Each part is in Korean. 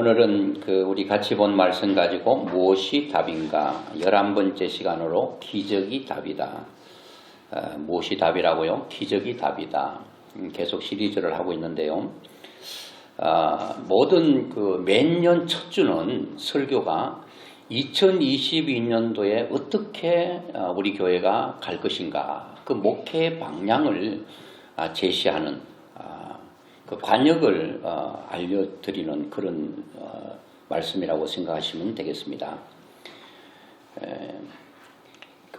오늘은 우리 같이 본 말씀 가지고 무엇이 답인가 11번째 시간으로 기적이 답이다. 무엇이 답이라고요? 기적이 답이다. 계속 시리즈를 하고 있는데요. 모든 매년 첫 주는 설교가 2022년도에 어떻게 우리 교회가 갈 것인가 그 목회 방향을 제시하는 그 관역을 알려드리는 그런 말씀이라고 생각하시면 되겠습니다.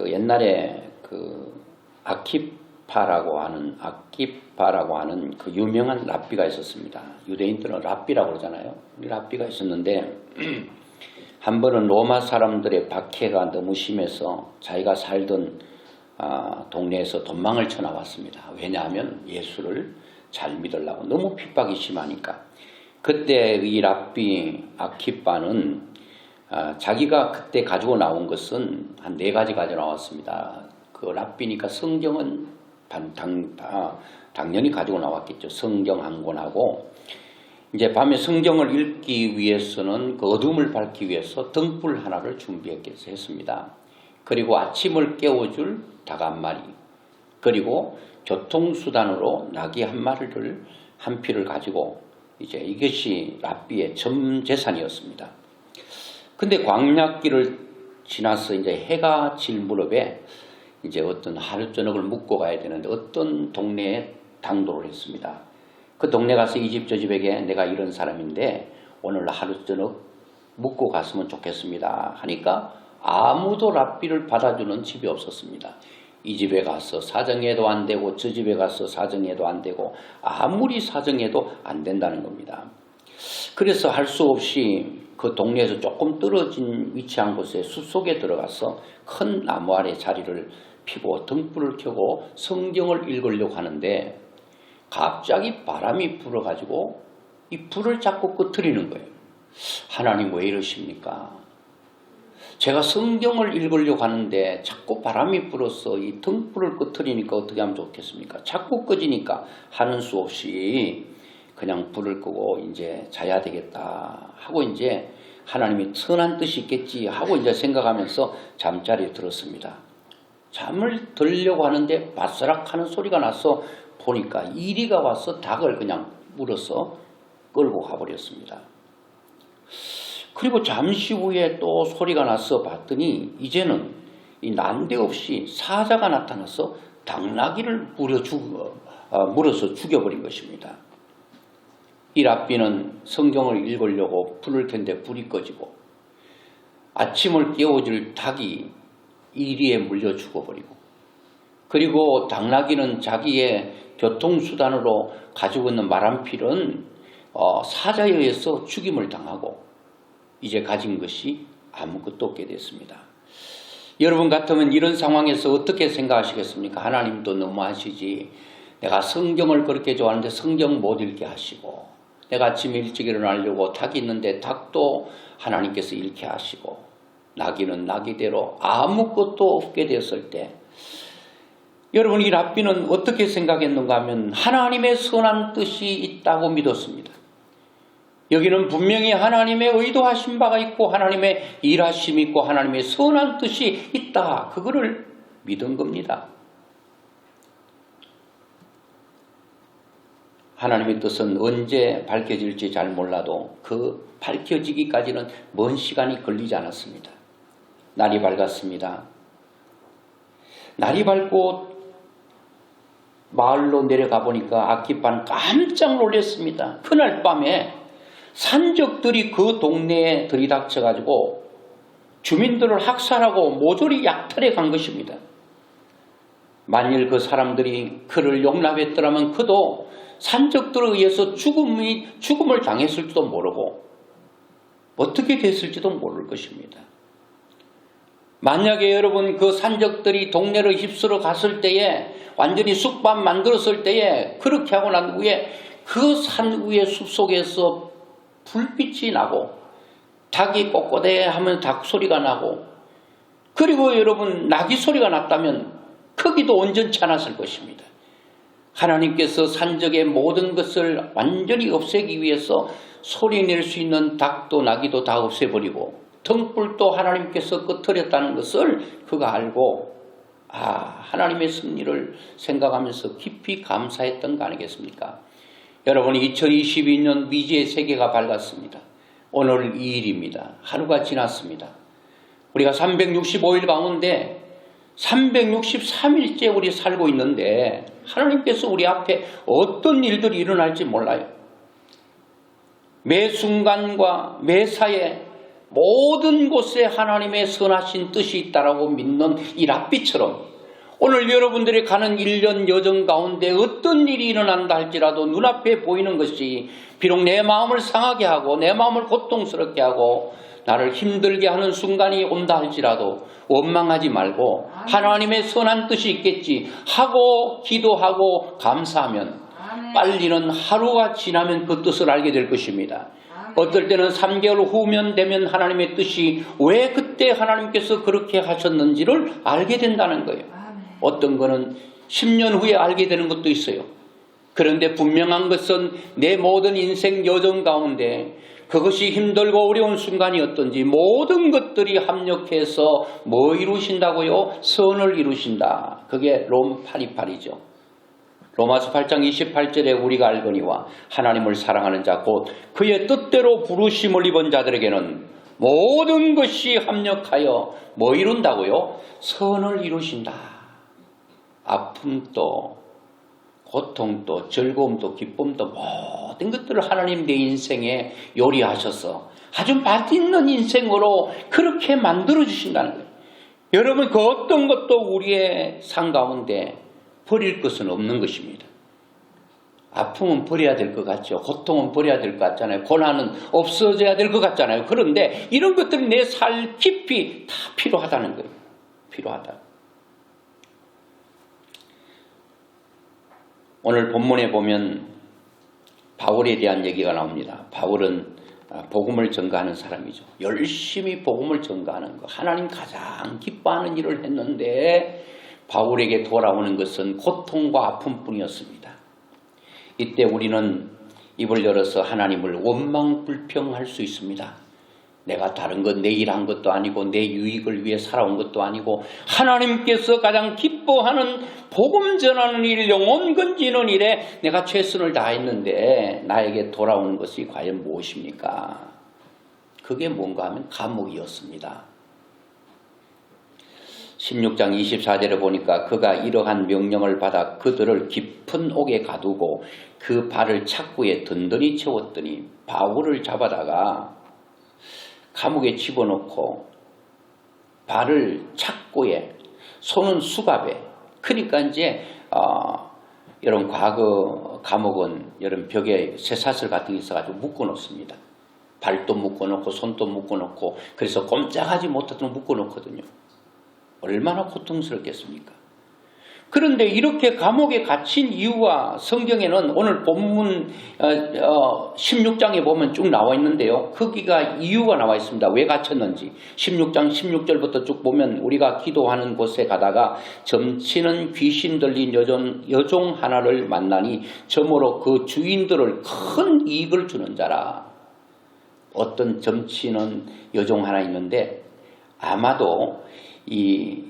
옛날에 아키파라고 하는 그 유명한 랍비가 있었습니다. 유대인들은 랍비라고 그러잖아요. 랍비가 있었는데 한 번은 로마 사람들의 박해가 너무 심해서 자기가 살던 동네에서 도망을 쳐 나왔습니다. 왜냐하면 예수를 잘 믿으려고 너무 핍박이 심하니까. 그때 이 랍비 아키파는 자기가 그때 가지고 나온 것은 한 4가지 가지고 나왔습니다. 그 랍비니까 성경은 당연히 가지고 나왔겠죠. 성경 한 권하고 이제 밤에 성경을 읽기 위해서는 그 어둠을 밝기 위해서 등불 하나를 준비했습니다. 그리고 아침을 깨워줄 닭 한 마리, 그리고 교통수단으로 나귀 한 피를 가지고 이제 이것이 랍비의 전 재산이었습니다. 근데 광야길을 지나서 이제 해가 질 무렵에 이제 어떤 하루 저녁을 묵고 가야 되는데 어떤 동네에 당도를 했습니다. 그 동네 가서 이 집 저 집에게 내가 이런 사람인데 오늘 하루 저녁 묵고 갔으면 좋겠습니다 하니까 아무도 랍비를 받아주는 집이 없었습니다. 이 집에 가서 사정해도 안 되고 저 집에 가서 사정해도 안 되고 아무리 사정해도 안 된다는 겁니다. 그래서 할 수 없이 그 동네에서 조금 떨어진 위치 한 곳에 숲속에 들어가서 큰 나무 아래 자리를 피고 등불을 켜고 성경을 읽으려고 하는데 갑자기 바람이 불어가지고 이 불을 자꾸 끄트리는 거예요. 하나님 왜 이러십니까? 제가 성경을 읽으려고 하는데 자꾸 바람이 불어서 이 등불을 끄트리니까 어떻게 하면 좋겠습니까? 자꾸 꺼지니까 하는 수 없이 그냥 불을 끄고 이제 자야 되겠다 하고 이제 하나님이 선한 뜻이 있겠지 하고 이제 생각하면서 잠자리에 들었습니다. 잠을 들려고 하는데 바스락 하는 소리가 나서 보니까 이리가 와서 닭을 그냥 물어서 끌고 가버렸습니다. 그리고 잠시 후에 또 소리가 나서 봤더니 이제는 이 난데없이 사자가 나타나서 당나귀를 물어서 죽여버린 것입니다. 이 랍비는 성경을 읽으려고 불을 켠데 불이 꺼지고 아침을 깨워줄 닭이 이리에 물려 죽어버리고 그리고 당나귀는 자기의 교통수단으로 가지고 있는 말 한 필은 사자에 의해서 죽임을 당하고 이제 가진 것이 아무것도 없게 됐습니다. 여러분 같으면 이런 상황에서 어떻게 생각하시겠습니까? 하나님도 너무하시지. 내가 성경을 그렇게 좋아하는데 성경 못 읽게 하시고 내가 아침에 일찍 일어나려고 닭이 있는데 닭도 하나님께서 잃게 하시고 나귀는 나귀대로 아무것도 없게 됐을 때 여러분 이 랍비는 어떻게 생각했는가 하면 하나님의 선한 뜻이 있다고 믿었습니다. 여기는 분명히 하나님의 의도하신 바가 있고 하나님의 일하심이 있고 하나님의 선한 뜻이 있다. 그거를 믿은 겁니다. 하나님의 뜻은 언제 밝혀질지 잘 몰라도 그 밝혀지기까지는 먼 시간이 걸리지 않았습니다. 날이 밝았습니다. 날이 밝고 마을로 내려가 보니까 아키파는 깜짝 놀랐습니다. 그날 밤에 산적들이 그 동네에 들이닥쳐가지고 주민들을 학살하고 모조리 약탈해 간 것입니다. 만일 그 사람들이 그를 용납했더라면 그도 산적들에 의해서 죽음을 당했을지도 모르고 어떻게 됐을지도 모를 것입니다. 만약에 여러분 그 산적들이 동네를 휩쓸어 갔을 때에 완전히 쑥밥 만들었을 때에 그렇게 하고 난 후에 그 산 위의 숲속에서 불빛이 나고 닭이 꼬꼬대 하면 닭 소리가 나고 그리고 여러분 나귀 소리가 났다면 크기도 온전치 않았을 것입니다. 하나님께서 산적의 모든 것을 완전히 없애기 위해서 소리낼 수 있는 닭도 나귀도 다 없애버리고 등불도 하나님께서 끄트렸다는 것을 그가 알고 하나님의 섭리를 생각하면서 깊이 감사했던 거 아니겠습니까? 여러분, 2022년 미지의 세계가 밝았습니다. 오늘 2일입니다. 하루가 지났습니다. 우리가 365일 가운데 363일째 우리 살고 있는데 하나님께서 우리 앞에 어떤 일들이 일어날지 몰라요. 매 순간과 매사에 모든 곳에 하나님의 선하신 뜻이 있다라고 믿는 이 랍비처럼 오늘 여러분들이 가는 1년 여정 가운데 어떤 일이 일어난다 할지라도 눈앞에 보이는 것이 비록 내 마음을 상하게 하고 내 마음을 고통스럽게 하고 나를 힘들게 하는 순간이 온다 할지라도 원망하지 말고 하나님의 선한 뜻이 있겠지 하고 기도하고 감사하면 빨리는 하루가 지나면 그 뜻을 알게 될 것입니다. 어떨 때는 3개월 후면 되면 하나님의 뜻이 왜 그때 하나님께서 그렇게 하셨는지를 알게 된다는 거예요. 어떤 거는 10년 후에 알게 되는 것도 있어요. 그런데 분명한 것은 내 모든 인생 여정 가운데 그것이 힘들고 어려운 순간이었던지 모든 것들이 합력해서 뭐 이루신다고요? 선을 이루신다. 그게 롬 828이죠. 로마서 8장 28절에 우리가 알거니와 하나님을 사랑하는 자 곧 그의 뜻대로 부르심을 입은 자들에게는 모든 것이 합력하여 뭐 이룬다고요? 선을 이루신다. 아픔도 고통도 즐거움도 기쁨도 모든 것들을 하나님 내 인생에 요리하셔서 아주 맛있는 인생으로 그렇게 만들어 주신다는 거예요. 여러분, 그 어떤 것도 우리의 삶 가운데 버릴 것은 없는 것입니다. 아픔은 버려야 될 것 같죠. 고통은 버려야 될 것 같잖아요. 고난은 없어져야 될 것 같잖아요. 그런데 이런 것들이 내 삶 깊이 다 필요하다는 거예요. 필요하다. 오늘 본문에 보면 바울에 대한 얘기가 나옵니다. 바울은 복음을 전가하는 사람이죠. 열심히 복음을 전가하는 거. 하나님 가장 기뻐하는 일을 했는데 바울에게 돌아오는 것은 고통과 아픔뿐이었습니다. 이때 우리는 입을 열어서 하나님을 원망불평할 수 있습니다. 내가 다른 것 내 일한 것도 아니고 내 유익을 위해 살아온 것도 아니고 하나님께서 가장 기뻐하는 복음 전하는 일, 영혼 건지는 일에 내가 최선을 다했는데 나에게 돌아오는 것이 과연 무엇입니까? 그게 뭔가 하면 감옥이었습니다. 16장 24절에 보니까 그가 이러한 명령을 받아 그들을 깊은 옥에 가두고 그 발을 착고에 든든히 채웠더니 바울을 잡아다가 감옥에 집어넣고 발을 착고에 손은 수갑에 그러니까 이제 여러분 과거 감옥은 여러분 벽에 쇠사슬 같은 게 있어가지고 묶어놓습니다. 발도 묶어놓고 손도 묶어놓고 그래서 꼼짝하지 못하도록 묶어놓거든요. 얼마나 고통스럽겠습니까? 그런데 이렇게 감옥에 갇힌 이유가 성경에는 오늘 본문 16장에 보면 쭉 나와 있는데요. 거기가 이유가 나와 있습니다. 왜 갇혔는지. 16장 16절부터 쭉 보면 우리가 기도하는 곳에 가다가 점치는 귀신 들린 여종 하나를 만나니 점으로 그 주인들을 큰 이익을 주는 자라. 어떤 점치는 여종 하나 있는데 아마도 이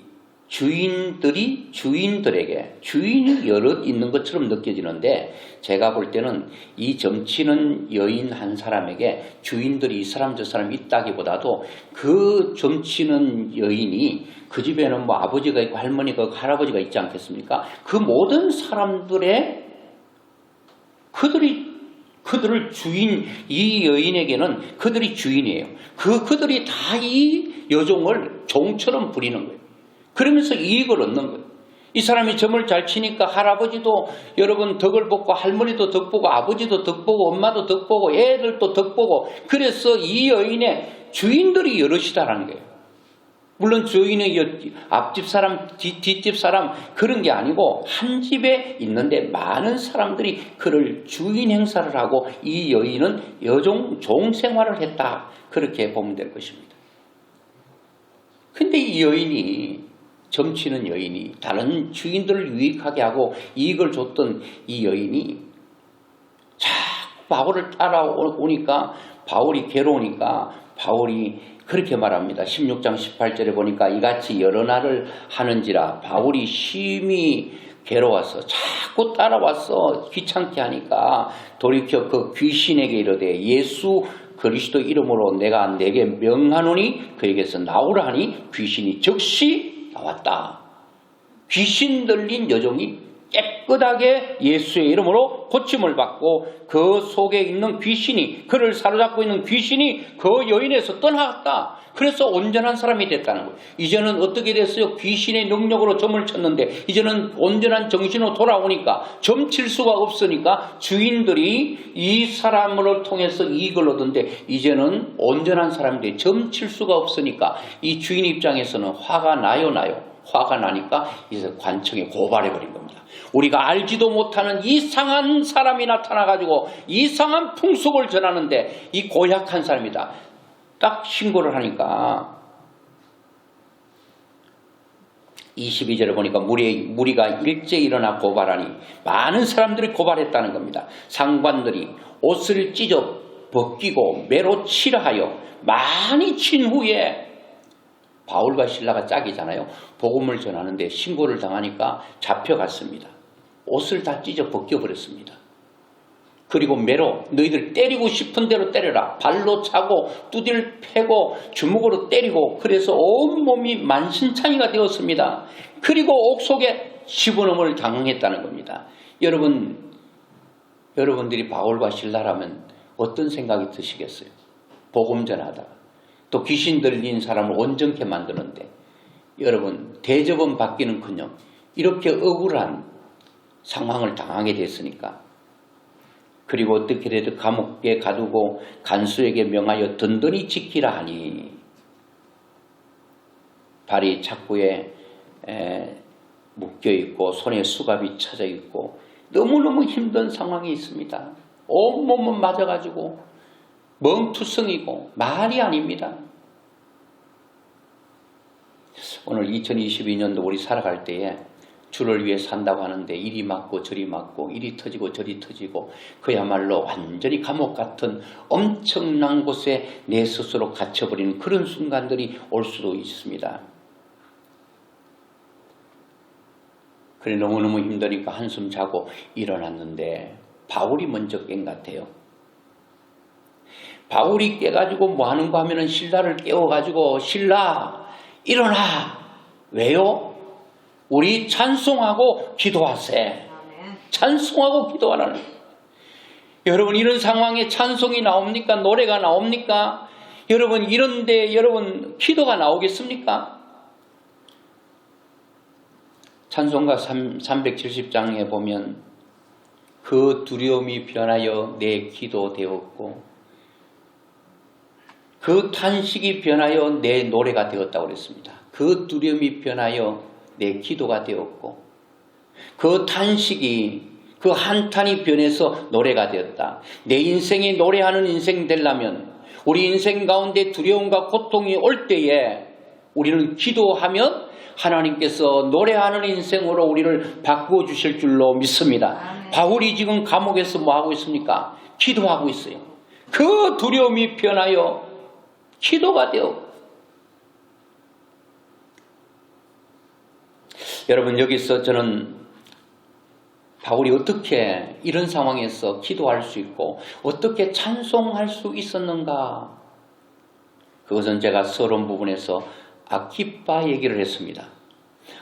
주인들이 주인들에게 주인이 여럿 있는 것처럼 느껴지는데 제가 볼 때는 이 점치는 여인 한 사람에게 주인들이 이 사람 저 사람 있다기보다도 그 점치는 여인이 그 집에는 뭐 아버지가 있고 할머니가 있고 할아버지가 있지 않겠습니까? 그 모든 사람들의 그들을 주인, 이 여인에게는 그들이 주인이에요. 그들이 다 이 여종을 종처럼 부리는 거예요. 그러면서 이익을 얻는 거예요. 이 사람이 점을 잘 치니까 할아버지도 여러분 덕을 보고 할머니도 덕 보고 아버지도 덕 보고 엄마도 덕 보고 애들도 덕 보고 그래서 이 여인의 주인들이 여럿이다라는 거예요. 물론 주인의 앞집 사람 뒷집 사람 그런 게 아니고 한 집에 있는데 많은 사람들이 그를 주인 행사를 하고 이 여인은 여종 종생활을 했다. 그렇게 보면 될 것입니다. 근데 이 여인이 점치는 여인이, 다른 주인들을 유익하게 하고 이익을 줬던 이 여인이 자꾸 바울을 따라오니까 바울이 괴로우니까 바울이 그렇게 말합니다. 16장 18절에 보니까 이같이 여러 날을 하는지라 바울이 심히 괴로워서 자꾸 따라와서 귀찮게 하니까 돌이켜 그 귀신에게 이르되 예수 그리스도 이름으로 내가 내게 명하노니 그에게서 나오라 하니 귀신이 즉시 나왔다. 귀신 들린 여종이 깨끗하게 예수의 이름으로 고침을 받고 그 속에 있는 귀신이, 그를 사로잡고 있는 귀신이 그 여인에서 떠나갔다. 그래서 온전한 사람이 됐다는 거예요. 이제는 어떻게 됐어요? 귀신의 능력으로 점을 쳤는데 이제는 온전한 정신으로 돌아오니까 점칠 수가 없으니까 주인들이 이 사람을 통해서 이익을 얻는데 이제는 온전한 사람인데 점칠 수가 없으니까 이 주인 입장에서는 화가 나요. 화가 나니까 이제 관청에 고발해버린 겁니다. 우리가 알지도 못하는 이상한 사람이 나타나가지고 이상한 풍속을 전하는데 이 고약한 사람이다. 딱 신고를 하니까 22절에 보니까 무리가 일제히 일어나 고발하니 많은 사람들이 고발했다는 겁니다. 상관들이 옷을 찢어 벗기고 매로 칠하여 많이 친 후에 바울과 실라가 짝이잖아요. 복음을 전하는데 신고를 당하니까 잡혀갔습니다. 옷을 다 찢어 벗겨버렸습니다. 그리고 매로 너희들 때리고 싶은 대로 때려라. 발로 차고 두디를 패고 주먹으로 때리고 그래서 온몸이 만신창이가 되었습니다. 그리고 옥속에 집어넣음을 당했다는 겁니다. 여러분들이 바울과 실라라면 어떤 생각이 드시겠어요? 복음 전하다가 또 귀신 들린 사람을 온전케 만드는데 여러분 대접은 받기는커녕 이렇게 억울한 상황을 당하게 됐으니까 그리고 어떻게 해도 감옥에 가두고 간수에게 명하여 든든히 지키라 하니 발이 착고에 묶여있고 손에 수갑이 쳐져 있고 너무너무 힘든 상황이 있습니다. 온몸은 맞아가지고 멍투성이고 말이 아닙니다. 오늘 2022년도 우리 살아갈 때에 주를 위해 산다고 하는데 이리 맞고 저리 맞고 이리 터지고 저리 터지고 그야말로 완전히 감옥 같은 엄청난 곳에 내 스스로 갇혀버리는 그런 순간들이 올 수도 있습니다. 그래 너무너무 힘드니까 한숨 자고 일어났는데 바울이 먼저 깬 것 같아요. 바울이 깨가지고 뭐 하는가 하면은 실라를 깨워가지고 실라 일어나. 왜요? 우리 찬송하고 기도하세. 찬송하고 기도하라는. 여러분 이런 상황에 찬송이 나옵니까? 노래가 나옵니까? 여러분 이런데 여러분 기도가 나오겠습니까? 찬송가 370장에 보면 그 두려움이 변하여 내 기도 되었고 그 탄식이 변하여 내 노래가 되었다고 그랬습니다. 그 두려움이 변하여 내 기도가 되었고 그 탄식이 그 한탄이 변해서 노래가 되었다. 내 인생이 노래하는 인생 되려면 우리 인생 가운데 두려움과 고통이 올 때에 우리는 기도하면 하나님께서 노래하는 인생으로 우리를 바꾸어 주실 줄로 믿습니다. 바울이 지금 감옥에서 뭐 하고 있습니까? 기도하고 있어요. 그 두려움이 변하여 기도가 되어. 여러분 여기서 저는 바울이 어떻게 이런 상황에서 기도할 수 있고 어떻게 찬송할 수 있었는가? 그것은 제가 서론 부분에서 아키빠 얘기를 했습니다.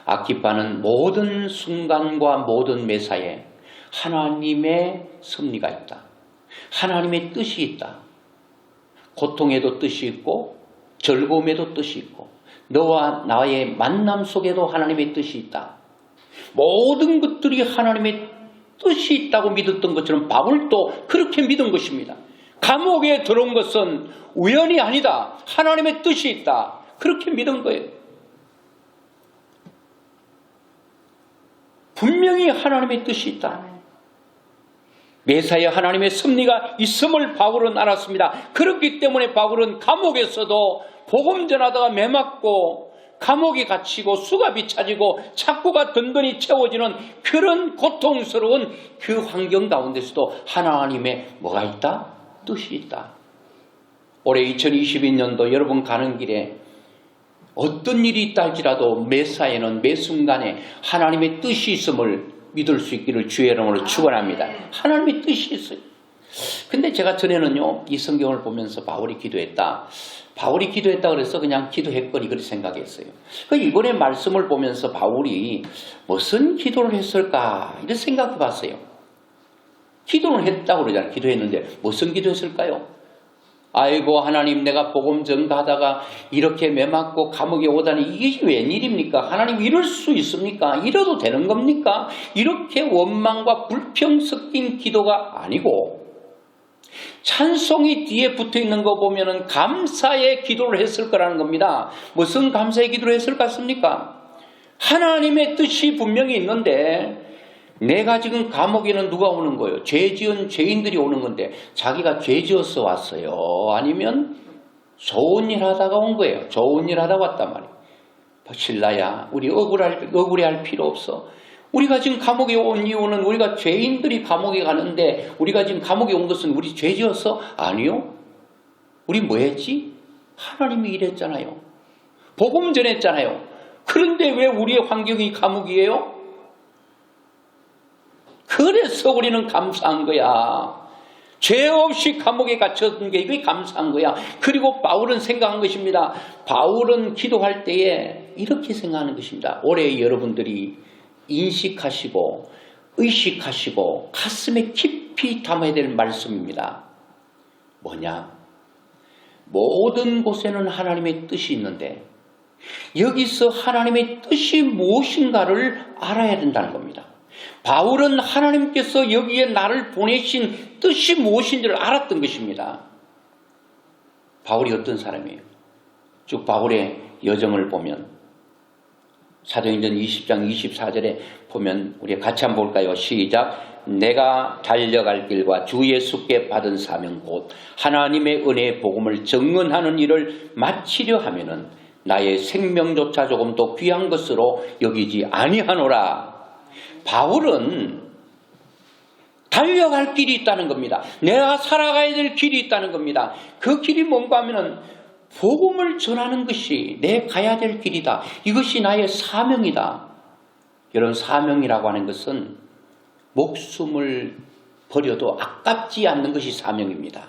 아키빠는 모든 순간과 모든 매사에 하나님의 섭리가 있다. 하나님의 뜻이 있다. 고통에도 뜻이 있고 즐거움에도 뜻이 있고 너와 나의 만남 속에도 하나님의 뜻이 있다. 모든 것들이 하나님의 뜻이 있다고 믿었던 것처럼 바울도 그렇게 믿은 것입니다. 감옥에 들어온 것은 우연이 아니다. 하나님의 뜻이 있다. 그렇게 믿은 거예요. 분명히 하나님의 뜻이 있다. 매사에 하나님의 섭리가 있음을 바울은 알았습니다. 그렇기 때문에 바울은 감옥에서도 복음 전하다가 매맞고 감옥에 갇히고 수갑이 차지고 착고가 든든히 채워지는 그런 고통스러운 그 환경 가운데서도 하나님의 뭐가 있다? 뜻이 있다. 올해 2022년도 여러분 가는 길에 어떤 일이 있다 할지라도 매사에는 매 순간에 하나님의 뜻이 있음을 믿을 수 있기를 주의 이름으로 축원합니다. 하나님의 뜻이 있어요. 근데 제가 전에는요, 이 성경을 보면서 바울이 기도했다 그래서 그냥 기도했거니 그렇게 생각했어요. 이번에 말씀을 보면서 바울이 무슨 기도를 했을까 이런 생각해 봤어요. 기도를 했다고 그러잖아요. 기도했는데 무슨 기도했을까요? 아이고 하나님, 내가 복음 전가하다가 이렇게 매맞고 감옥에 오다니 이게 웬일입니까? 하나님, 이럴 수 있습니까? 이래도 되는 겁니까? 이렇게 원망과 불평 섞인 기도가 아니고 찬송이 뒤에 붙어있는 거 보면은 감사의 기도를 했을 거라는 겁니다. 무슨 감사의 기도를 했을 것 같습니까? 하나님의 뜻이 분명히 있는데 내가 지금 감옥에는 누가 오는 거예요? 죄 지은 죄인들이 오는 건데 자기가 죄 지어서 왔어요? 아니면 좋은 일 하다가 온 거예요? 좋은 일 하다 왔단 말이에요. 신라야, 우리 억울해할 필요 없어. 우리가 지금 감옥에 온 이유는 우리가 죄인들이 감옥에 가는데 우리가 지금 감옥에 온 것은 우리 죄 지어서? 아니요. 우리 뭐 했지? 하나님이 일했잖아요. 복음 전했잖아요. 그런데 왜 우리의 환경이 감옥이에요? 그래서 우리는 감사한 거야. 죄 없이 감옥에 갇혔던 게 이게 감사한 거야. 그리고 바울은 생각한 것입니다. 바울은 기도할 때에 이렇게 생각하는 것입니다. 올해 여러분들이 인식하시고 의식하시고 가슴에 깊이 담아야 될 말씀입니다. 뭐냐? 모든 곳에는 하나님의 뜻이 있는데 여기서 하나님의 뜻이 무엇인가를 알아야 된다는 겁니다. 바울은 하나님께서 여기에 나를 보내신 뜻이 무엇인지를 알았던 것입니다. 바울이 어떤 사람이에요? 쭉 바울의 여정을 보면 사도행전 20장 24절에 보면 우리 같이 한번 볼까요? 시작. 내가 달려갈 길과 주 예수께 받은 사명 곧 하나님의 은혜의 복음을 증언하는 일을 마치려 하면은 나의 생명조차 조금 더 귀한 것으로 여기지 아니하노라. 바울은 달려갈 길이 있다는 겁니다. 내가 살아가야 될 길이 있다는 겁니다. 그 길이 뭔가 하면은 복음을 전하는 것이 내 가야 될 길이다. 이것이 나의 사명이다. 여러분, 사명이라고 하는 것은 목숨을 버려도 아깝지 않는 것이 사명입니다.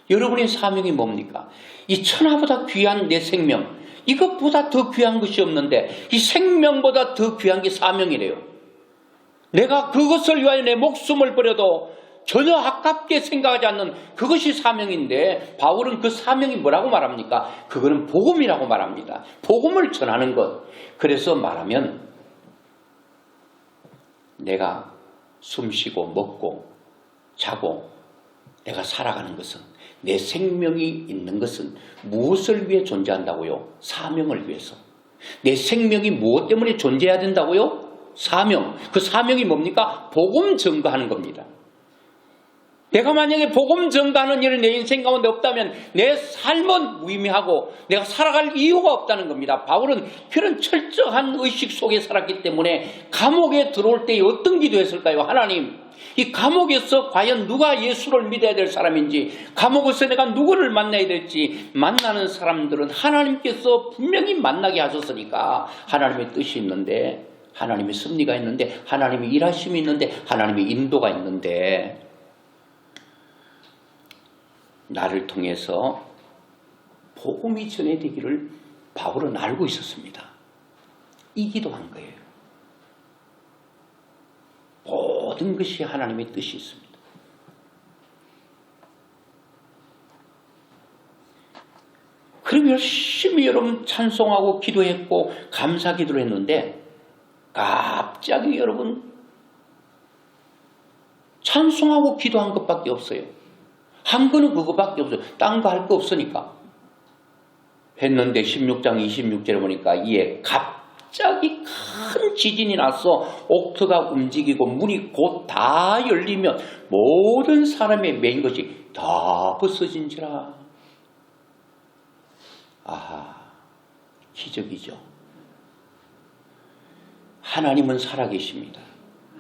여러분의 사명이 뭡니까? 이 천하보다 귀한 내 생명, 이것보다 더 귀한 것이 없는데 이 생명보다 더 귀한 게 사명이래요. 내가 그것을 위하여 내 목숨을 버려도 전혀 아깝게 생각하지 않는 그것이 사명인데 바울은 그 사명이 뭐라고 말합니까? 그거는 복음이라고 말합니다. 복음을 전하는 것. 그래서 말하면 내가 숨쉬고 먹고 자고 내가 살아가는 것은 내 생명이 있는 것은 무엇을 위해 존재한다고요? 사명을 위해서. 내 생명이 무엇 때문에 존재해야 된다고요? 사명. 그 사명이 뭡니까? 복음 전가하는 겁니다. 내가 만약에 복음 전가하는 일을 내 인생 가운데 없다면 내 삶은 무의미하고 내가 살아갈 이유가 없다는 겁니다. 바울은 그런 철저한 의식 속에 살았기 때문에 감옥에 들어올 때 어떤 기도했을까요? 하나님, 이 감옥에서 과연 누가 예수를 믿어야 될 사람인지, 감옥에서 내가 누구를 만나야 될지, 만나는 사람들은 하나님께서 분명히 만나게 하셨으니까 하나님의 뜻이 있는데, 하나님의 섭리가 있는데, 하나님의 일하심이 있는데, 하나님의 인도가 있는데 나를 통해서 복음이 전해지기를 바울은 알고 있었습니다. 이 기도한 거예요. 모든 것이 하나님의 뜻이 있습니다. 그럼 열심히 여러분 찬송하고 기도했고 감사 기도를 했는데 갑자기 여러분 찬송하고 기도한 것밖에 없어요. 한 거는 그거밖에 없어요. 딴 거 할 거 없으니까. 했는데 16장 26절에 보니까 이에 갑자기 큰 지진이 났어. 옥토가 움직이고 문이 곧 다 열리면 모든 사람의 매인 것이 다 벗어진지라. 아하, 기적이죠. 하나님은 살아계십니다.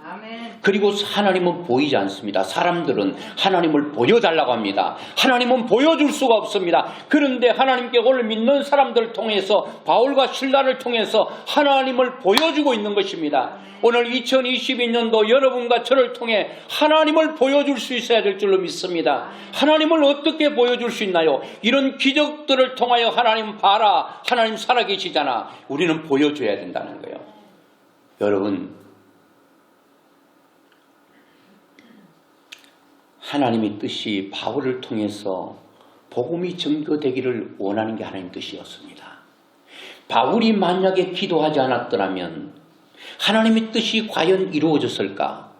아멘. 그리고 하나님은 보이지 않습니다. 사람들은 하나님을 보여달라고 합니다. 하나님은 보여줄 수가 없습니다. 그런데 하나님께 오늘 믿는 사람들을 통해서 바울과 실라를 통해서 하나님을 보여주고 있는 것입니다. 오늘 2022년도 여러분과 저를 통해 하나님을 보여줄 수 있어야 될 줄로 믿습니다. 하나님을 어떻게 보여줄 수 있나요? 이런 기적들을 통하여 하나님 봐라, 하나님 살아계시잖아. 우리는 보여줘야 된다는 거예요. 여러분, 하나님의 뜻이 바울을 통해서 복음이 증거되기를 원하는 게 하나님 뜻이었습니다. 바울이 만약에 기도하지 않았더라면 하나님의 뜻이 과연 이루어졌을까?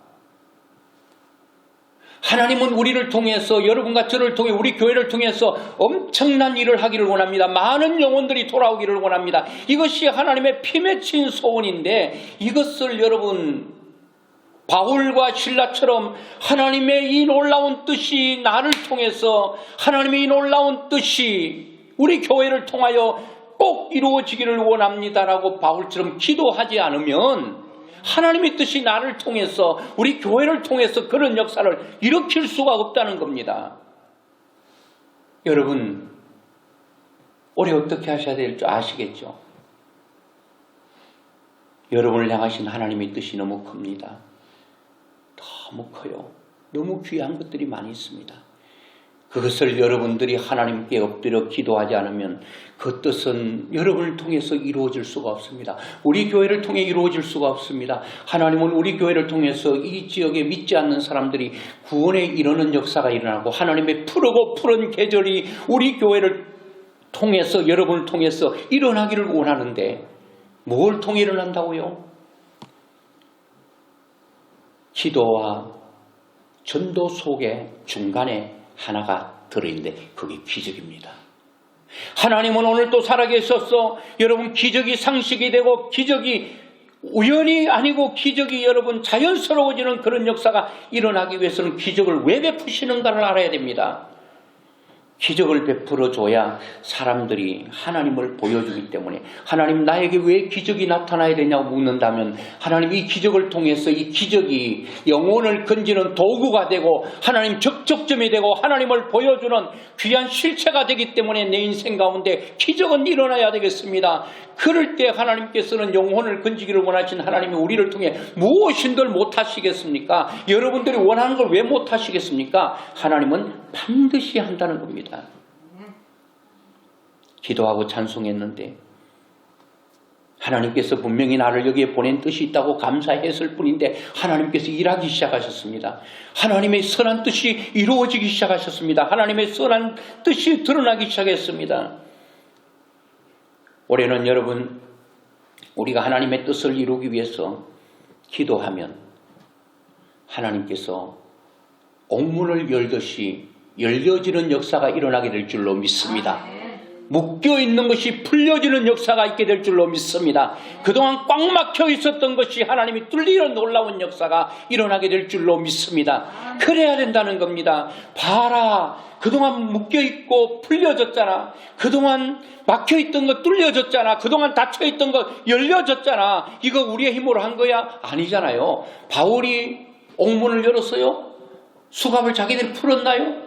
하나님은 우리를 통해서, 여러분과 저를 통해, 우리 교회를 통해서 엄청난 일을 하기를 원합니다. 많은 영혼들이 돌아오기를 원합니다. 이것이 하나님의 피 맺힌 소원인데, 이것을 여러분 바울과 실라처럼 하나님의 이 놀라운 뜻이 나를 통해서, 하나님의 이 놀라운 뜻이 우리 교회를 통하여 꼭 이루어지기를 원합니다라고 바울처럼 기도하지 않으면 하나님의 뜻이 나를 통해서, 우리 교회를 통해서 그런 역사를 일으킬 수가 없다는 겁니다. 여러분, 올해 어떻게 하셔야 될 줄 아시겠죠? 여러분을 향하신 하나님의 뜻이 너무 큽니다. 너무 커요. 너무 귀한 것들이 많이 있습니다. 그것을 여러분들이 하나님께 엎드려 기도하지 않으면 그 뜻은 여러분을 통해서 이루어질 수가 없습니다. 우리 교회를 통해 이루어질 수가 없습니다. 하나님은 우리 교회를 통해서 이 지역에 믿지 않는 사람들이 구원에 이르는 역사가 일어나고, 하나님의 푸르고 푸른 계절이 우리 교회를 통해서, 여러분을 통해서 일어나기를 원하는데 뭘 통해 일어난다고요? 기도와 전도 속에 중간에 하나가 들어있는데 그게 기적입니다. 하나님은 오늘 또 살아계셔서 여러분 기적이 상식이 되고, 기적이 우연이 아니고 기적이 여러분 자연스러워지는 그런 역사가 일어나기 위해서는 기적을 왜 베푸시는가를 알아야 됩니다. 기적을 베풀어 줘야 사람들이 하나님을 보여주기 때문에, 하나님 나에게 왜 기적이 나타나야 되냐고 묻는다면 하나님 이 기적을 통해서 이 기적이 영혼을 건지는 도구가 되고 하나님 적적점이 되고 하나님을 보여주는 귀한 실체가 되기 때문에 내 인생 가운데 기적은 일어나야 되겠습니다. 그럴 때 하나님께서는 영혼을 건지기를 원하신 하나님이 우리를 통해 무엇인들 못하시겠습니까? 여러분들이 원하는 걸 왜 못하시겠습니까? 하나님은 반드시 한다는 겁니다. 기도하고 찬송했는데 하나님께서 분명히 나를 여기에 보낸 뜻이 있다고 감사했을 뿐인데 하나님께서 일하기 시작하셨습니다. 하나님의 선한 뜻이 이루어지기 시작하셨습니다. 하나님의 선한 뜻이 드러나기 시작했습니다. 올해는 여러분, 우리가 하나님의 뜻을 이루기 위해서 기도하면 하나님께서 옥문을 열듯이 열려지는 역사가 일어나게 될 줄로 믿습니다. 묶여있는 것이 풀려지는 역사가 있게 될 줄로 믿습니다. 그동안 꽉 막혀 있었던 것이 하나님이 뚫리는 놀라운 역사가 일어나게 될 줄로 믿습니다. 그래야 된다는 겁니다. 봐라, 그동안 묶여있고 풀려졌잖아. 그동안 막혀있던 거 뚫려졌잖아. 그동안 닫혀있던 거 열려졌잖아. 이거 우리의 힘으로 한 거야? 아니잖아요. 바울이 옥문을 열었어요? 수갑을 자기들이 풀었나요?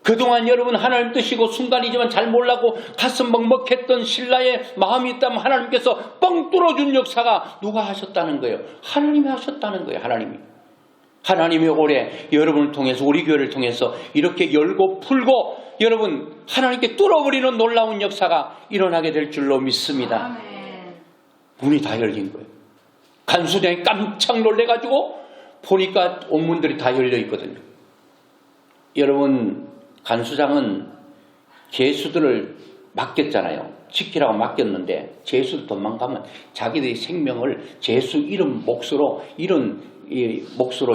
그동안 여러분 하나님 뜻이고 순간이지만 잘 몰라고 가슴 먹먹했던 신라의 마음이 있다면 하나님께서 뻥 뚫어준 역사가 누가 하셨다는 거예요? 하나님이 하셨다는 거예요. 하나님이 올해 여러분을 통해서, 우리 교회를 통해서 이렇게 열고 풀고 여러분 하나님께 뚫어버리는 놀라운 역사가 일어나게 될 줄로 믿습니다. 문이 다 열린 거예요. 간수장이 깜짝 놀래가지고 보니까 옥문들이 다 열려 있거든요. 여러분, 간수장은 죄수들을 맡겼잖아요. 지키라고 맡겼는데 죄수들 도망가면 자기들의 생명을 죄수 이름 몫으로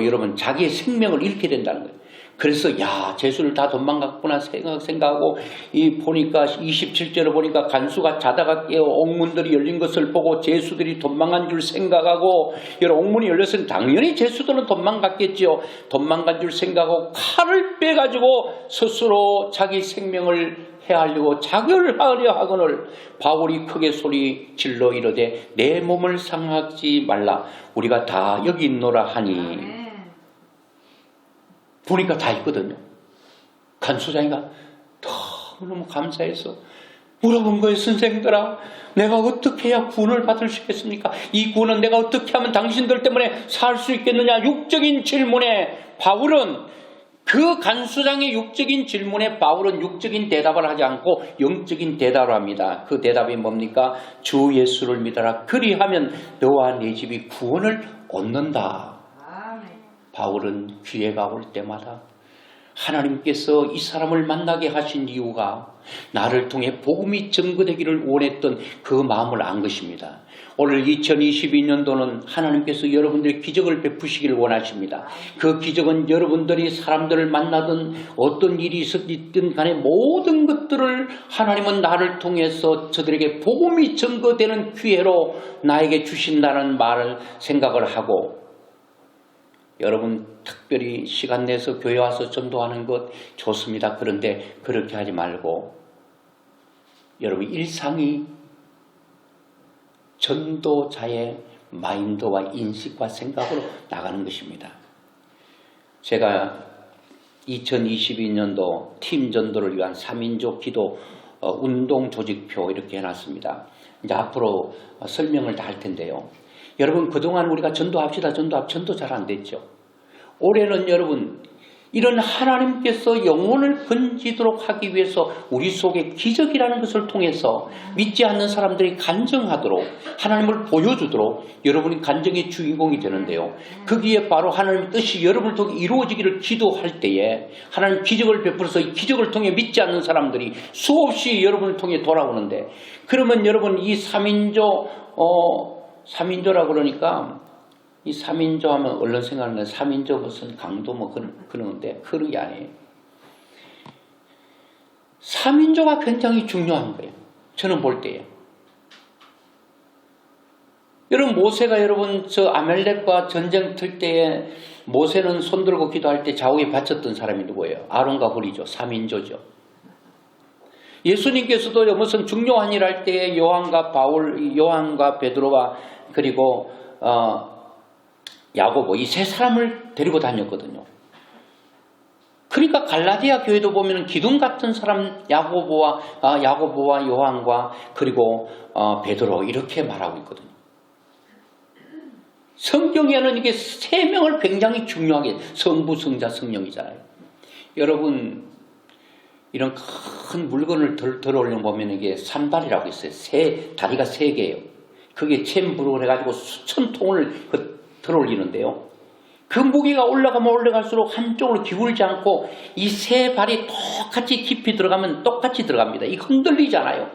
여러분 자기의 생명을 잃게 된다는 거예요. 그래서 야, 죄수를 다 도망갔구나 생각하고 보니까 27절을 보니까 간수가 자다가 깨어 옥문들이 열린 것을 보고 죄수들이 도망간 줄 생각하고, 여러분 옥문이 열렸으니 당연히 죄수들은 도망갔겠죠. 도망간 줄 생각하고 칼을 빼가지고 스스로 자기 생명을 해하려고 자결하려 하거늘 바울이 크게 소리 질러 이르되 내 몸을 상하지 말라 우리가 다 여기 있노라 하니. 보니까 다 있거든요. 간수장이가 너무 감사해서 물어본 거예요. 선생들아, 내가 어떻게 해야 구원을 받을 수 있겠습니까? 이 구원은 내가 어떻게 하면 당신들 때문에 살 수 있겠느냐? 육적인 질문에 바울은, 그 간수장의 육적인 질문에 바울은 육적인 대답을 하지 않고 영적인 대답을 합니다. 그 대답이 뭡니까? 주 예수를 믿어라. 그리하면 너와 네 집이 구원을 얻는다. 바울은 기회가 올 때마다 하나님께서 이 사람을 만나게 하신 이유가 나를 통해 복음이 증거되기를 원했던 그 마음을 안 것입니다. 오늘 2022년도는 하나님께서 여러분들의 기적을 베푸시기를 원하십니다. 그 기적은 여러분들이 사람들을 만나든 어떤 일이 있었든 간에 모든 것들을 하나님은 나를 통해서 저들에게 복음이 증거되는 기회로 나에게 주신다는 말을 생각을 하고, 여러분 특별히 시간 내서 교회 와서 전도하는 것 좋습니다. 그런데 그렇게 하지 말고 여러분 일상이 전도자의 마인드와 인식과 생각으로 나가는 것입니다. 제가 2022년도 팀 전도를 위한 3인조 기도 운동 조직표 이렇게 해놨습니다. 이제 앞으로 설명을 다 할 텐데요. 여러분 그동안 우리가 전도합시다. 전도 잘 안 됐죠. 올해는 여러분 이런 하나님께서 영혼을 건지도록 하기 위해서 우리 속에 기적이라는 것을 통해서 믿지 않는 사람들이 간증하도록 하나님을 보여주도록 여러분이 간증의 주인공이 되는데요. 거기에 바로 하나님의 뜻이 여러분을 통해 이루어지기를 기도할 때에 하나님 기적을 베풀어서 이 기적을 통해 믿지 않는 사람들이 수없이 여러분을 통해 돌아오는데, 그러면 여러분 이 3인조라고 그러니까 이 3인조 하면 얼른 생각나는 3인조 무슨 강도 뭐 그러는데 그런 게 아니에요. 3인조가 굉장히 중요한 거예요. 저는 볼 때에. 여러분 모세가 여러분 저 아멜렉과 전쟁 틀 때에 모세는 손 들고 기도할 때 좌우에 바쳤던 사람이 누구예요? 아론과 홀이죠. 3인조죠. 예수님께서도 무슨 중요한 일 할 때에 요한과 베드로와 그리고 야고보 이 세 사람을 데리고 다녔거든요. 그러니까 갈라디아 교회도 보면 기둥 같은 사람 야고보와 요한과 그리고 베드로 이렇게 말하고 있거든요. 성경에는 이게 세 명을 굉장히 중요하게, 성부, 성자, 성령이잖아요. 여러분 이런 큰 물건을 들어올려 보면 이게 산발이라고 있어요. 다리가 세 개예요. 그게 챔브로 해가지고 수천 통을 들어올리는데요. 그 무게가 올라가면 올라갈수록 한쪽으로 기울지 않고 이 세 발이 똑같이 깊이 들어가면 똑같이 들어갑니다. 이 흔들리잖아요.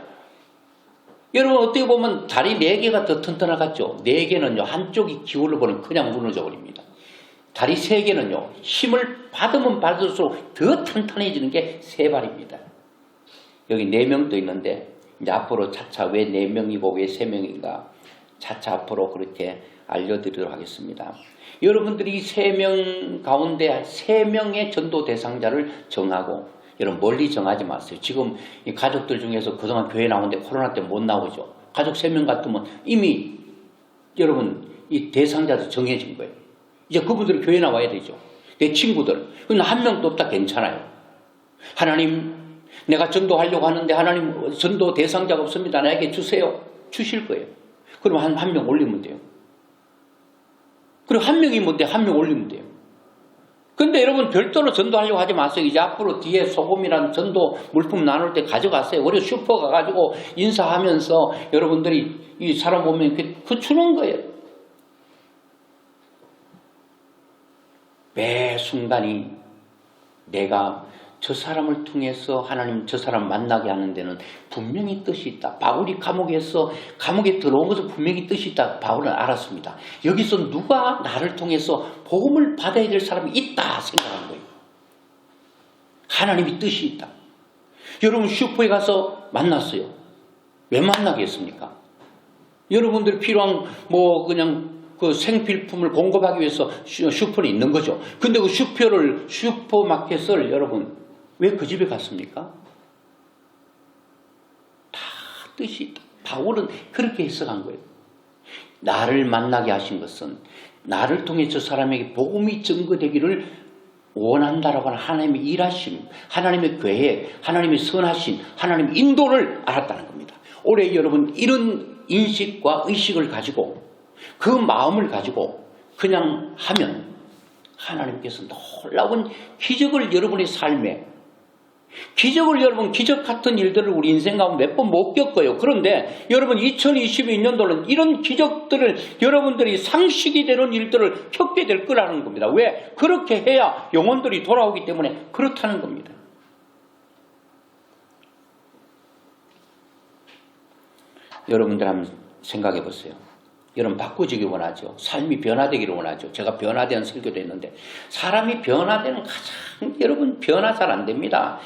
여러분 어떻게 보면 다리 4개가 더 튼튼하겠죠. 4개는요 한쪽이 기울어버리면 그냥 무너져 버립니다. 다리 3개는요 힘을 받으면 받을수록 더 탄탄해지는 게 세 발입니다. 여기 4명도 있는데 이제 앞으로 차차 왜 4명이고 왜 3명인가 차차 앞으로 그렇게 알려드리도록 하겠습니다. 여러분들이 3명 가운데 3명의 전도 대상자를 정하고, 여러분 멀리 정하지 마세요. 지금 이 가족들 중에서 그동안 교회 나오는데 코로나 때문에 못 나오죠. 가족 3명 같으면 이미 여러분 이 대상자도 정해진 거예요. 이제 그분들은 교회 나와야 되죠. 내 친구들. 근데 한 명도 없다 괜찮아요. 하나님 내가 전도하려고 하는데 하나님 전도 대상자가 없습니다. 나에게 주세요. 주실 거예요. 그럼 한 명 올리면 돼요. 그리고 한 명이 뭔데 한 명 올리면 돼요. 근데 여러분 별도로 전도하려고 하지 마세요. 이제 앞으로 뒤에 소금이란 전도 물품 나눌 때 가져가세요. 우리 슈퍼 가가지고 인사하면서 여러분들이 이 사람 보면 그 주는 거예요. 매 순간이 내가 저 사람을 통해서 하나님 저 사람 만나게 하는 데는 분명히 뜻이 있다. 바울이 감옥에 들어온 것은 분명히 뜻이 있다. 바울은 알았습니다. 여기서 누가 나를 통해서 복음을 받아야 될 사람이 있다 생각한 거예요. 하나님이 뜻이 있다. 여러분 슈퍼에 가서 만났어요. 왜 만나겠습니까? 여러분들이 필요한 그냥 그 생필품을 공급하기 위해서 슈퍼는 있는 거죠. 근데 그 슈퍼마켓을 여러분 왜 그 집에 갔습니까? 뜻이 바울은 그렇게 해석한 거예요. 나를 만나게 하신 것은 나를 통해 저 사람에게 복음이 증거되기를 원한다라고 하는 하나님의 일하심, 하나님의 계획, 하나님의 선하심, 하나님의 인도를 알았다는 겁니다. 올해 여러분 이런 인식과 의식을 가지고 그 마음을 가지고 그냥 하면 하나님께서 놀라운 기적을 여러분의 삶에 여러분 기적 같은 일들을 우리 인생 가운데 몇 번 못 겪어요. 그런데 여러분 2022년도는 이런 기적들을 여러분들이 상식이 되는 일들을 겪게 될 거라는 겁니다. 왜? 그렇게 해야 영혼들이 돌아오기 때문에 그렇다는 겁니다. 여러분들 한번 생각해 보세요. 여러분 바꾸지기 원하죠. 삶이 변화되기를 원하죠. 제가 변화된 설교도 했는데 사람이 변화되는 가장 여러분 변화 잘 안 됩니다.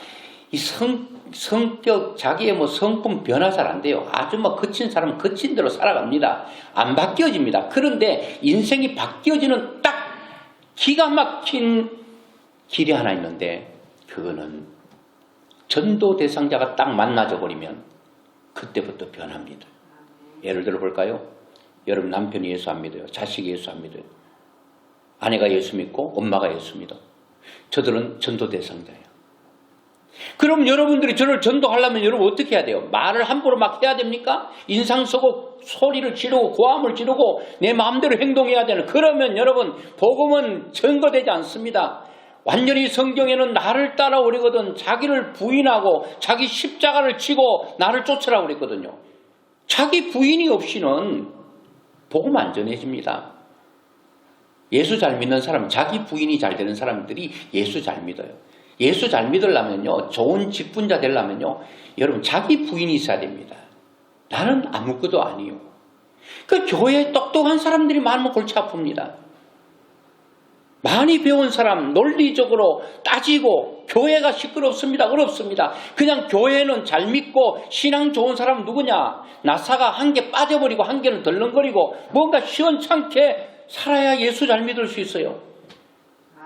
이 성격 자기의 성품 변화 잘 안 돼요. 아주 거친 사람은 거친 대로 살아갑니다. 안 바뀌어집니다. 그런데 인생이 바뀌어지는 딱 기가 막힌 길이 하나 있는데 그거는 전도 대상자가 딱 만나져 버리면 그때부터 변합니다. 예를 들어 볼까요? 여러분 남편이 예수 안 믿어요. 자식이 예수 안 믿어요. 아내가 예수 믿고 엄마가 예수 믿어. 저들은 전도 대상자예요. 그럼 여러분들이 저를 전도하려면 여러분 어떻게 해야 돼요? 말을 함부로 막 해야 됩니까? 인상 쓰고 소리를 지르고 고함을 지르고 내 마음대로 행동해야 되는 그러면 여러분 복음은 증거되지 않습니다. 완전히 성경에는 나를 따라오려거든 자기를 부인하고 자기 십자가를 치고 나를 쫓으라고 그랬거든요. 자기 부인이 없이는 복음 안 전해집니다. 예수 잘 믿는 사람, 자기 부인이 잘 되는 사람들이 예수 잘 믿어요. 예수 잘 믿으려면요, 좋은 직분자 되려면요, 여러분 자기 부인이 있어야 됩니다. 나는 아무것도 아니요. 그 교회에 똑똑한 사람들이 많으면 골치 아픕니다. 많이 배운 사람, 논리적으로 따지고 교회가 시끄럽습니다. 어렵습니다. 그냥 교회는 잘 믿고 신앙 좋은 사람은 누구냐? 나사가 한 개 빠져버리고 한 개는 덜렁거리고 뭔가 시원찮게 살아야 예수 잘 믿을 수 있어요.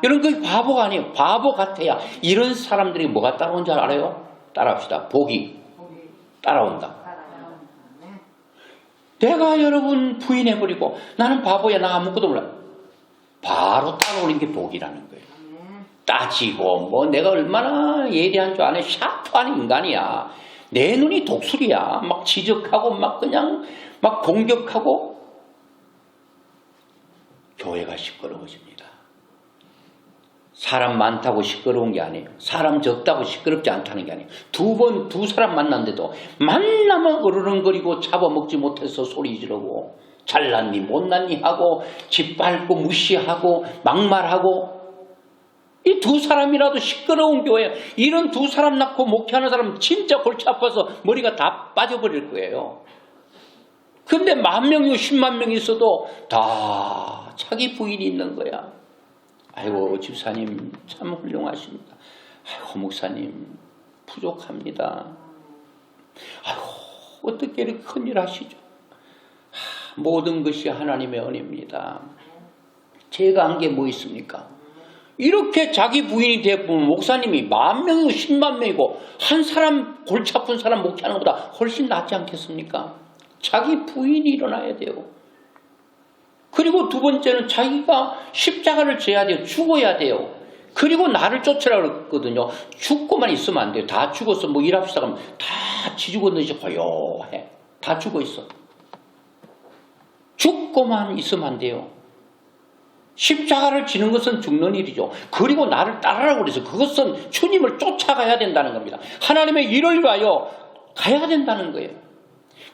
이런 거 바보가 아니에요. 바보 같아야. 이런 사람들이 뭐가 따라온 줄 알아요? 따라합시다. 복이 따라온다. 내가 여러분 부인해버리고 나는 바보야 나 아무것도 몰라. 바로 따라오는 게 복이라는 거예요. 따지고 내가 얼마나 예리한 줄 아네. 샤프한 인간이야. 내 눈이 독수리야. 막 지적하고 그냥 공격하고 교회가 시끄러워집니다. 사람 많다고 시끄러운 게 아니에요. 사람 적다고 시끄럽지 않다는 게 아니에요. 두 사람 만났는데도 만나면 으르렁거리고 잡아먹지 못해서 소리 지르고 잘났니 못났니 하고 짓밟고 무시하고 막말하고 이 두 사람이라도 시끄러운 교회 이런 두 사람 낳고 목회하는 사람은 진짜 골치 아파서 머리가 다 빠져버릴 거예요. 근데 10,000명이고 100,000명이 있어도 다 자기 부인이 있는 거야. 아이고 집사님 참 훌륭하십니다. 아이고 목사님 부족합니다. 아이고 어떻게 이렇게 큰일 하시죠. 모든 것이 하나님의 은혜입니다. 제가 한 게 뭐 있습니까? 이렇게 자기 부인이 되어보면 목사님이 10,000명이고 100,000명이고 한 사람 골치 아픈 사람 목회하는 것보다 훨씬 낫지 않겠습니까? 자기 부인이 일어나야 돼요. 그리고 두 번째는 자기가 십자가를 져야 돼요. 죽어야 돼요. 그리고 나를 쫓으라고 그랬거든요. 죽고만 있으면 안 돼요. 다 죽었어. 일합시다 하면 다 지죽었는지 고요해. 다 죽어 있어. 죽고만 있으면 안 돼요. 십자가를 지는 것은 죽는 일이죠. 그리고 나를 따르라고 그래서 그것은 주님을 쫓아가야 된다는 겁니다. 하나님의 일을 위하여 가야 된다는 거예요.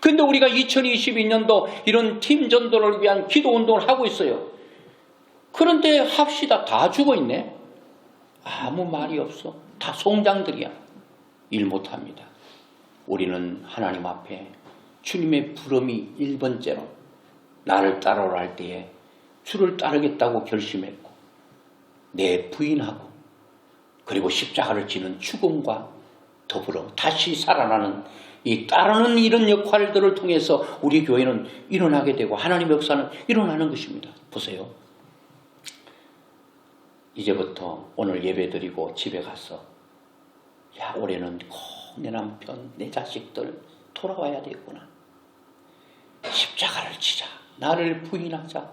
그런데 우리가 2022년도 이런 팀 전도를 위한 기도 운동을 하고 있어요. 그런데 합시다. 다 죽어 있네. 아무 말이 없어. 다 송장들이야. 일 못합니다. 우리는 하나님 앞에 주님의 부름이 1번째로 나를 따라오라 할 때에 주를 따르겠다고 결심했고 내 부인하고 그리고 십자가를 지는 죽음과 더불어 다시 살아나는 이 따르는 이런 역할들을 통해서 우리 교회는 일어나게 되고 하나님의 역사는 일어나는 것입니다. 보세요. 이제부터 오늘 예배드리고 집에 가서 올해는 꼭 내 남편, 내 자식들 돌아와야 되겠구나. 십자가를 지자. 나를 부인하자.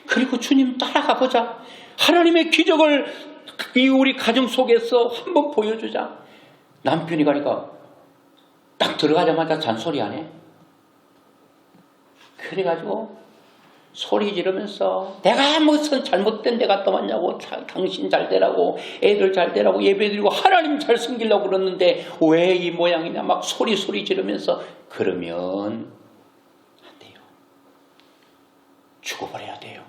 그리고 주님 따라가 보자. 하나님의 기적을 우리 가정 속에서 한번 보여주자. 남편이 가니까 딱 들어가자마자 잔소리 안 해. 그래가지고 소리 지르면서 내가 무슨 잘못된 데 갔다 왔냐고, 당신 잘 되라고, 애들 잘 되라고 예배드리고 하나님 잘 섬기려고 그러는데 왜 이 모양이냐 막 소리 지르면서 그러면 안 돼요. 죽어버려야 돼요.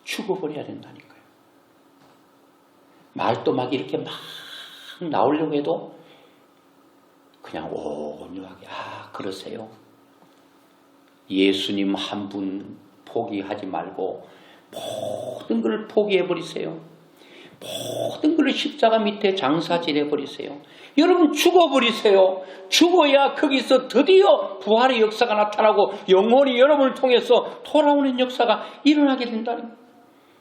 죽어버려야 된다니까요. 말도 막 이렇게 막 나오려고 해도 그냥 온유하게 그러세요. 예수님 한 분 포기하지 말고 모든 걸 포기해버리세요. 모든 걸 십자가 밑에 장사질해버리세요. 여러분 죽어버리세요. 죽어야 거기서 드디어 부활의 역사가 나타나고 영혼이 여러분을 통해서 돌아오는 역사가 일어나게 된다는 거예요.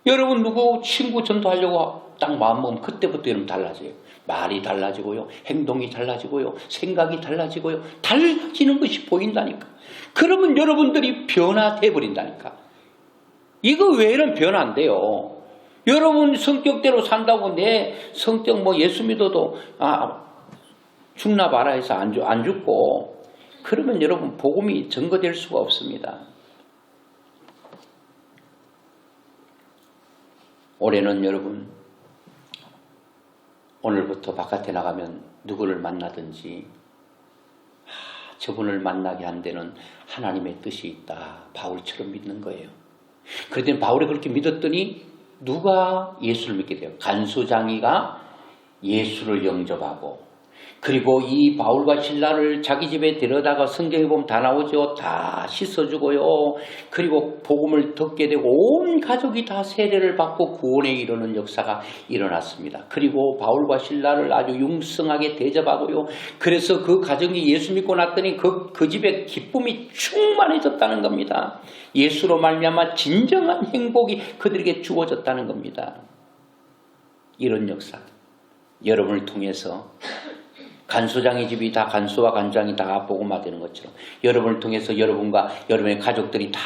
여러분 누구 친구 전도하려고 딱 마음먹으면 그때부터 여러분 달라져요. 말이 달라지고요. 행동이 달라지고요. 생각이 달라지고요. 달라지는 것이 보인다니까. 그러면 여러분들이 변화돼 버린다니까. 이거 외에는 변화 안 돼요. 여러분 성격대로 산다고 내 성격 예수 믿어도 죽나 봐라 해서 안 죽고 그러면 여러분 복음이 증거될 수가 없습니다. 올해는 여러분 오늘부터 바깥에 나가면 누구를 만나든지 저분을 만나게 한 데는 하나님의 뜻이 있다. 바울처럼 믿는 거예요. 그랬더니 바울이 그렇게 믿었더니 누가 예수를 믿게 돼요? 간수장이가 예수를 영접하고 그리고 이 바울과 실라를 자기 집에 데려다가 성경에 보면 다 나오죠. 다 씻어주고요. 그리고 복음을 듣게 되고 온 가족이 다 세례를 받고 구원에 이르는 역사가 일어났습니다. 그리고 바울과 실라를 아주 융성하게 대접하고요. 그래서 그 가정이 예수 믿고 났더니 그 집에 기쁨이 충만해졌다는 겁니다. 예수로 말미암아 진정한 행복이 그들에게 주어졌다는 겁니다. 이런 역사 여러분을 통해서 간수장의 집이 다 간수와 간장이 다 복음화 되는 것처럼 여러분을 통해서 여러분과 여러분의 가족들이 다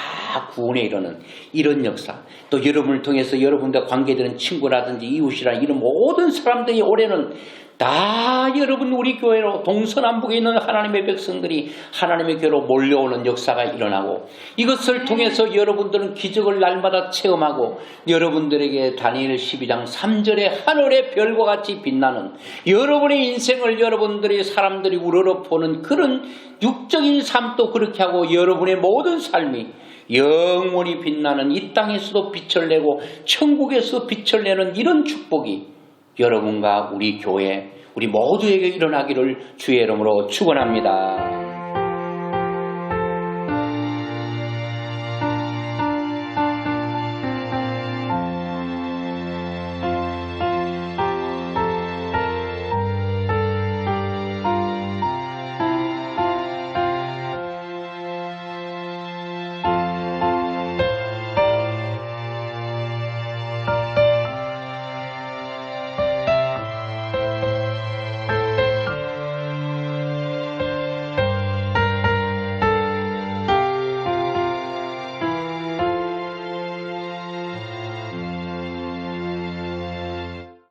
구원에 이르는 이런 역사, 또 여러분을 통해서 여러분과 관계되는 친구라든지 이웃이라 이런 모든 사람들이 올해는 다 여러분 우리 교회로 동서남북에 있는 하나님의 백성들이 하나님의 교회로 몰려오는 역사가 일어나고 이것을 통해서 여러분들은 기적을 날마다 체험하고 여러분들에게 다니엘 12장 3절의 하늘의 별과 같이 빛나는 여러분의 인생을 여러분들이 사람들이 우러러보는 그런 육적인 삶도 그렇게 하고 여러분의 모든 삶이 영원히 빛나는 이 땅에서도 빛을 내고 천국에서 빛을 내는 이런 축복이 여러분과 우리 교회, 우리 모두에게 일어나기를 주의 이름으로 축원합니다.